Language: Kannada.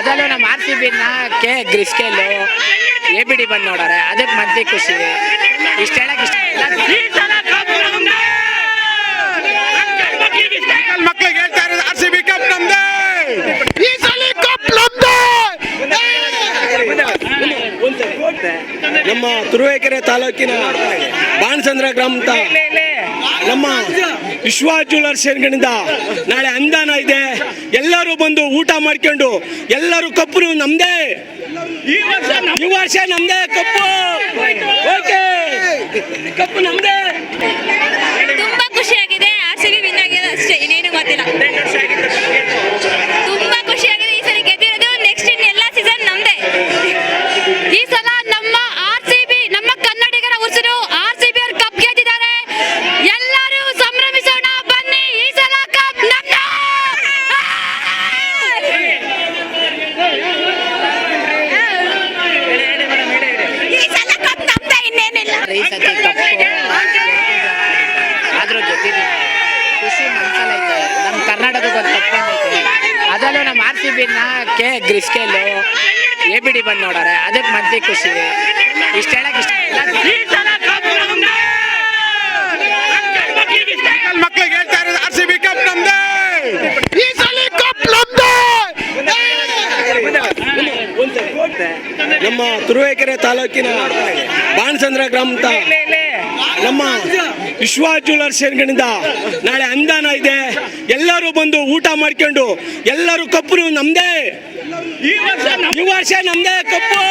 ಅದರಲ್ಲೂ ನಮ್ಮ RCB-ನ ಗ್ರಿಸ್ಕೇಲು ABD ಬಂದು ನೋಡೋರೆ, ಅದಕ್ಕೆ ಮಂದಿ ಖುಷಿ. ಇಷ್ಟ ಹೇಳಕ್ ಇಷ್ಟ ಮಕ್ಕಳಿಗೆ ಹೇಳ್ತಾ ಇರೋದು RCB ಕಪ್ ನಮ್ದೇ, ಈ ಸಲ ಕಪ್ ನಮ್ದೇ. ನಮ್ಮ ತುರುವೇಕೆರೆ ತಾಲೂಕಿನ ಬಾಣಸಂದ್ರ ಗ್ರಾಮದ ನಮ್ಮ ವಿಶ್ವಾಸ್ ಜ್ಯುವೆಲರ್ಸ್ ಸೇರ್ಗಳಿಂದ ನಾಳೆ ಅನುದಾನ ಇದೆ. ಎಲ್ಲರೂ ಬಂದು ಊಟ ಮಾಡ್ಕೊಂಡು ಎಲ್ಲರೂ ಕಪ್ಪು ನಮ್ದೇ, ಈ ವರ್ಷ ನಮ್ದೇ ಕಪ್ಪು. ಓಕೆ, ಕಪ್ಪು ನಮ್ದೇ. ತುಂಬಾ ಖುಷಿಯಾಗಿದೆ. RCB ವಿನ್ ಆಗಿದೆ ಅಷ್ಟೇ, ಇನ್ನೇನು ಗೊತ್ತಿಲ್ಲ. ತುಂಬಾ ಖುಷಿಯಾಗಿದೆ. ಈ ಸಲ ಗೆದ್ದಿರೋದು, ನೆಕ್ಸ್ಟ್ ಇನ್ ಎಲ್ಲ ಸೀಸನ್ ನಮ್ದೇ. ಈ ಸಲ ನಮ್ಮ RCB, ನಮ್ಮ ಕನ್ನಡಿಗರ ಉಸಿರು RCB ಅವರು ಕಪ್ ಗೆದ್ದಿದ್ದಾರೆ. ಎಲ್ಲರೂ ಸಂಭ್ರಮಿಸೋಣ ಬನ್ನಿ, ಈ ಸಲ ಕಪ್ ನಮ್ದೇ. ಈ ಸಲ ಕಪ್ ನಮ್ದೇ, ಇನ್ನೇನಿಲ್ಲ. ಈ ಸತಿ ಕಪ್ಪು ಆದ್ರೂ ಗೆದ್ದಿದ್ದೀವಿ, ಖುಷಿ ಮನ್ಸಲ್ಲೈತೆ. ನಮ್ಮ ಕರ್ನಾಟಕಕ್ಕೆ ಒಂದು ಕಪ್ ಬಂದೈತೆ. ಅದರಲ್ಲೂ ನಮ್ಮ RCB-ನ ಗ್ರಿಸ್ಕೇಲು ABD ಬಂದು ನೋಡೋರೆ, ಅದಕ್ಕೆ ಮಂದಿ ಖುಷಿ. ಇಷ್ಟ ಹೇಳಕ್ ಇಷ್ಟ ಮಕ್ಕಳಿಗೆ ಹೇಳ್ತಾ ಇರೋದು RCB ಕಪ್ ನಮ್ದೇ, ಈ ಸಲ ಕಪ್ ನಮ್ದೇ. ನಮ್ಮ ತುರುವೇಕೆರೆ ತಾಲೂಕಿನ ಬಾಣಸಂದ್ರ ಗ್ರಾಮದ ನಮ್ಮ ವಿಶ್ವಾಸ್ ಜ್ಯುವೆಲರ್ಸ್ ಸೇರ್ಗಳಿಂದ ನಾಳೆ ಅನುದಾನ ಇದೆ. ಎಲ್ಲರೂ ಬಂದು ಊಟ ಮಾಡ್ಕೊಂಡು ಎಲ್ಲರೂ ಕಪ್ಪು ನಮ್ದೇ, ಈ ವರ್ಷ ನಮ್ದೇ ಕಪ್ಪು.